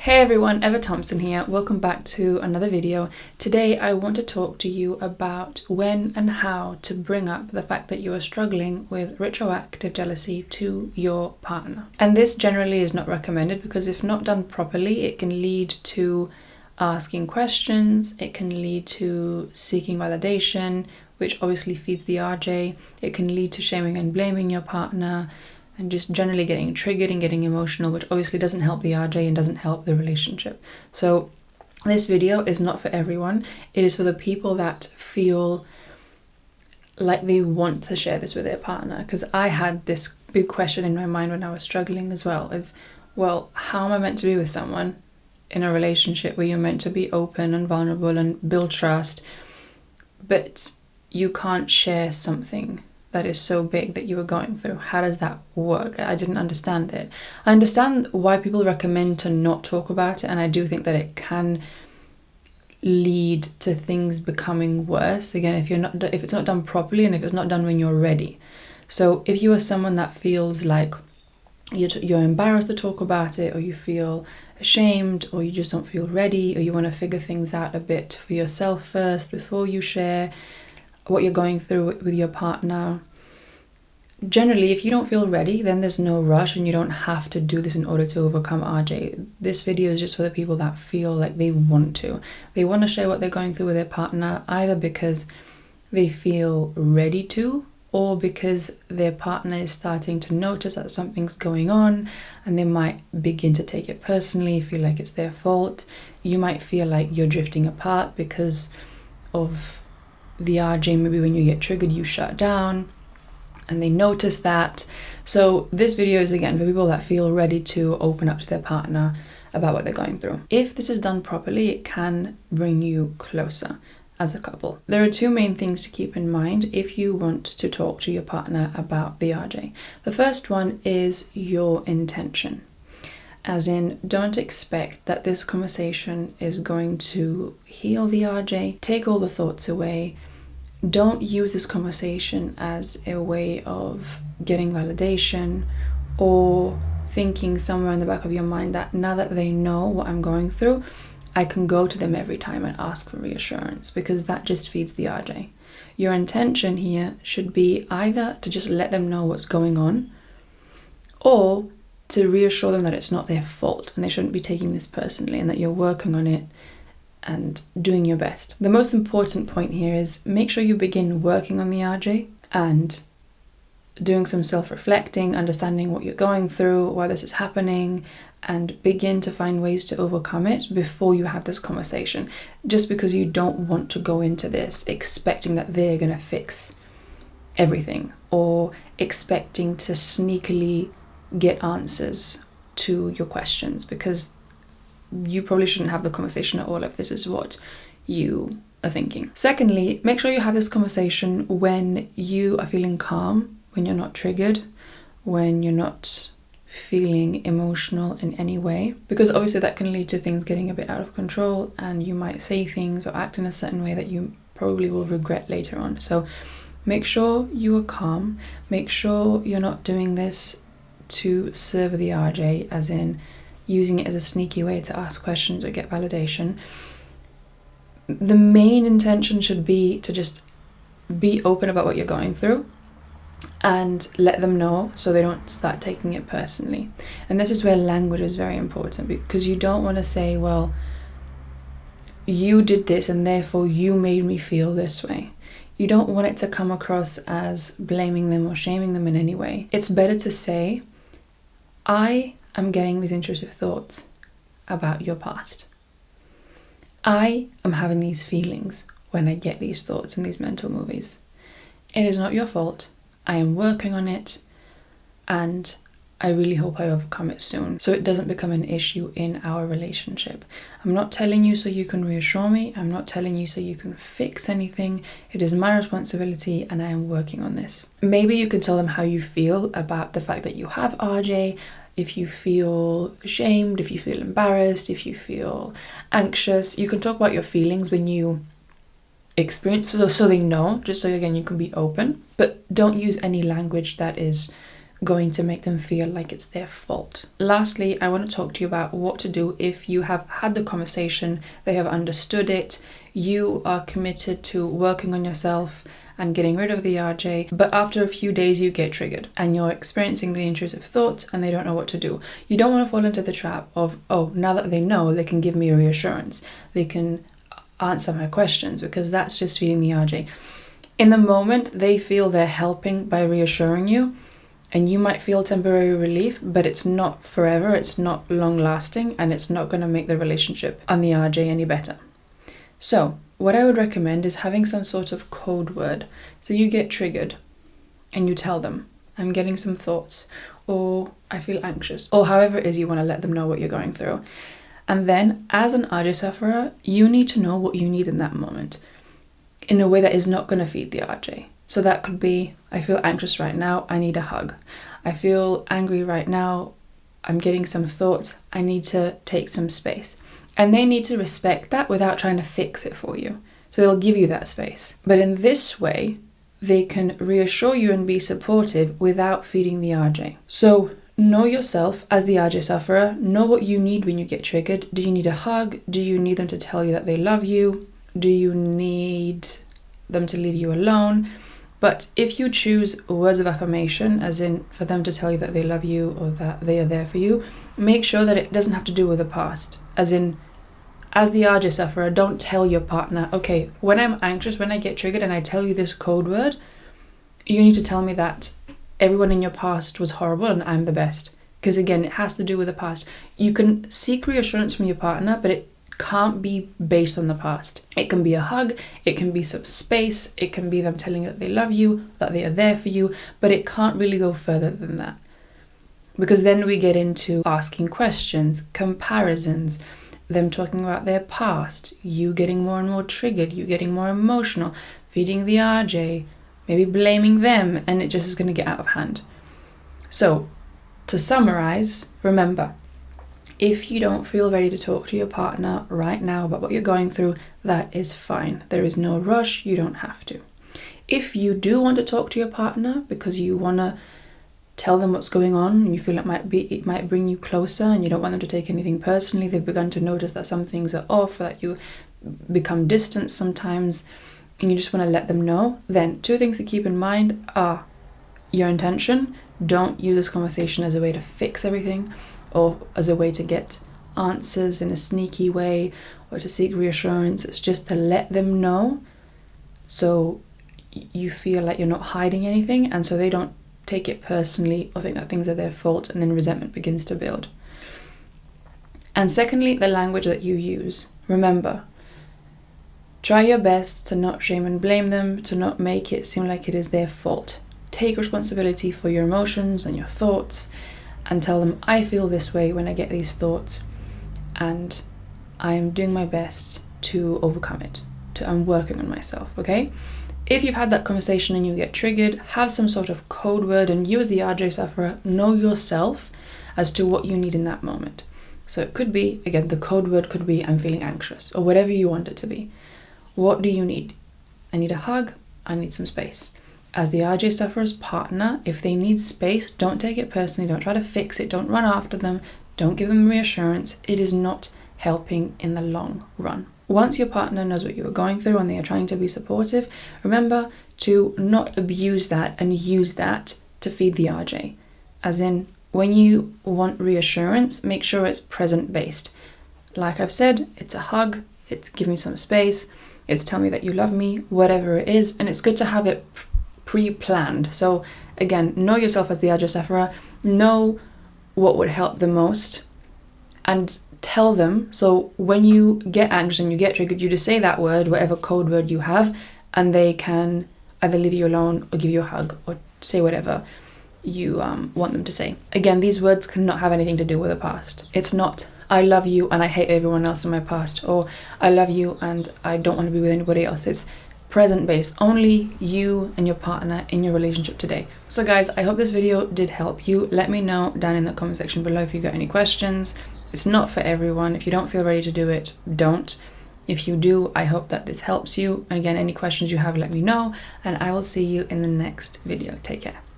Hey everyone, Eva Thompson here. Welcome back to another video. Today I want to talk to you about when and how to bring up the fact that you are struggling with retroactive jealousy to your partner. And this generally is not recommended because if not done properly, it can lead to asking questions, it can lead to seeking validation, which obviously feeds the RJ. It can lead to shaming and blaming your partner, and just generally getting triggered and getting emotional, which obviously doesn't help the RJ and doesn't help the relationship. So this video is not for everyone. It is for the people that feel like they want to share this with their partner. Because I had this big question in my mind when I was struggling as well, is, well, how am I meant to be with someone in a relationship where you're meant to be open and vulnerable and build trust, but you can't share something that is so big that you were going through? How does that work? I didn't understand it. I understand why people recommend to not talk about it, and I do think that it can lead to things becoming worse. Again, if it's not done properly and if it's not done when you're ready. So if you are someone that feels like you're embarrassed to talk about it, or you feel ashamed, or you just don't feel ready, or you want to figure things out a bit for yourself first before you share what you're going through with your partner. Generally, if you don't feel ready, then there's no rush and you don't have to do this in order to overcome RJ. This video is just for the people that feel like they want to. They want to share what they're going through with their partner, either because they feel ready to, or because their partner is starting to notice that something's going on and they might begin to take it personally, feel like it's their fault. You might feel like you're drifting apart because of the RJ. Maybe when you get triggered, you shut down and they notice that. So this video is again for people that feel ready to open up to their partner about what they're going through. If this is done properly, it can bring you closer as a couple. There are two main things to keep in mind if you want to talk to your partner about the RJ. The first one is your intention. As in, don't expect that this conversation is going to heal the RJ. Take all the thoughts away. Don't use this conversation as a way of getting validation or thinking somewhere in the back of your mind that now that they know what I'm going through, I can go to them every time and ask for reassurance, because that just feeds the RJ. Your intention here should be either to just let them know what's going on, or to reassure them that it's not their fault and they shouldn't be taking this personally and that you're working on it and doing your best. The most important point here is make sure you begin working on the RJ and doing some self-reflecting, understanding what you're going through, why this is happening, and begin to find ways to overcome it before you have this conversation. Just because you don't want to go into this expecting that they're going to fix everything, or expecting to sneakily get answers to your questions, because you probably shouldn't have the conversation at all if this is what you are thinking. Secondly, make sure you have this conversation when you are feeling calm, when you're not triggered, when you're not feeling emotional in any way, because obviously that can lead to things getting a bit out of control and you might say things or act in a certain way that you probably will regret later on. So make sure you are calm. Make sure you're not doing this to serve the RJ, as in using it as a sneaky way to ask questions or get validation. The main intention should be to just be open about what you're going through and let them know so they don't start taking it personally. And this is where language is very important, because you don't want to say, well, you did this and therefore you made me feel this way. You don't want it to come across as blaming them or shaming them in any way. It's better to say, I am getting these intrusive thoughts about your past. I am having these feelings when I get these thoughts and these mental movies. It is not your fault. I am working on it, and I really hope I overcome it soon so it doesn't become an issue in our relationship. I'm not telling you so you can reassure me. I'm not telling you so you can fix anything. It is my responsibility and I am working on this. Maybe you can tell them how you feel about the fact that you have RJ. If you feel ashamed, if you feel embarrassed, if you feel anxious, you can talk about your feelings when you experience, so they know, just so again you can be open. But don't use any language that is going to make them feel like it's their fault. Lastly, I want to talk to you about what to do if you have had the conversation, they have understood it, you are committed to working on yourself and getting rid of the RJ, but after a few days you get triggered and you're experiencing the intrusive thoughts and they don't know what to do. You don't want to fall into the trap of, oh, now that they know, they can give me a reassurance, they can answer my questions, because that's just feeding the RJ. In the moment, they feel they're helping by reassuring you, and you might feel temporary relief, but it's not forever, it's not long lasting, and it's not going to make the relationship and the RJ any better. So what I would recommend is having some sort of code word. So you get triggered and you tell them, I'm getting some thoughts, or I feel anxious, or however it is you want to let them know what you're going through. And then as an RJ sufferer, you need to know what you need in that moment in a way that is not going to feed the RJ. So that could be, I feel anxious right now, I need a hug. I feel angry right now, I'm getting some thoughts, I need to take some space. And they need to respect that without trying to fix it for you. So they'll give you that space. But in this way, they can reassure you and be supportive without feeding the RJ. So know yourself as the RJ sufferer. Know what you need when you get triggered. Do you need a hug? Do you need them to tell you that they love you? Do you need them to leave you alone? But if you choose words of affirmation, as in for them to tell you that they love you or that they are there for you, make sure that it doesn't have to do with the past. As in, as the RJ sufferer, don't tell your partner, okay, when I'm anxious, when I get triggered and I tell you this code word, you need to tell me that everyone in your past was horrible and I'm the best. Because again, it has to do with the past. You can seek reassurance from your partner, but it can't be based on the past. It can be a hug, it can be some space, it can be them telling you that they love you, that they are there for you, but it can't really go further than that. Because then we get into asking questions, comparisons, them talking about their past, you getting more and more triggered, you getting more emotional, feeding the RJ, maybe blaming them, and it just is going to get out of hand. So, to summarize, remember, if you don't feel ready to talk to your partner right now about what you're going through, that is fine. There is no rush, you don't have to. If you do want to talk to your partner because you want to tell them what's going on and you feel it might bring you closer and you don't want them to take anything personally, they've begun to notice that some things are off, or that you become distant sometimes, and you just want to let them know, then two things to keep in mind are your intention. Don't use this conversation as a way to fix everything or as a way to get answers in a sneaky way or to seek reassurance. It's just to let them know so you feel like you're not hiding anything, and so they don't take it personally or think that things are their fault, and then resentment begins to build. And secondly, the language that you use. Remember, try your best to not shame and blame them, to not make it seem like it is their fault. Take responsibility for your emotions and your thoughts, and tell them, I feel this way when I get these thoughts, and I am doing my best to overcome it. I'm working on myself, okay? If you've had that conversation and you get triggered, have some sort of code word, and you as the RJ sufferer, know yourself as to what you need in that moment. So it could be, again, the code word could be, I'm feeling anxious, or whatever you want it to be. What do you need? I need a hug, I need some space. As the RJ sufferer's partner, if they need space, don't take it personally, don't try to fix it, don't run after them, don't give them reassurance. It is not helping in the long run. Once your partner knows what you are going through and they are trying to be supportive, remember to not abuse that and use that to feed the RJ. As in, when you want reassurance, make sure it's present-based. Like I've said, it's a hug, it's give me some space, it's tell me that you love me, whatever it is, and it's good to have it pre-planned. So again, know yourself as the RJ sufferer, know what would help the most, and tell them. So when you get anxious and you get triggered, you just say that word, whatever code word you have, and they can either leave you alone or give you a hug or say whatever you want them to say. Again, these words cannot have anything to do with the past. It's not, I love you and I hate everyone else in my past, or I love you and I don't want to be with anybody else. It's present based, only you and your partner in your relationship today. So guys, I hope this video did help you. Let me know down in the comment section below if you got any questions. It's not for everyone. If you don't feel ready to do it, don't. If you do, I hope that this helps you. And again, any questions you have, let me know, and I will see you in the next video. Take care.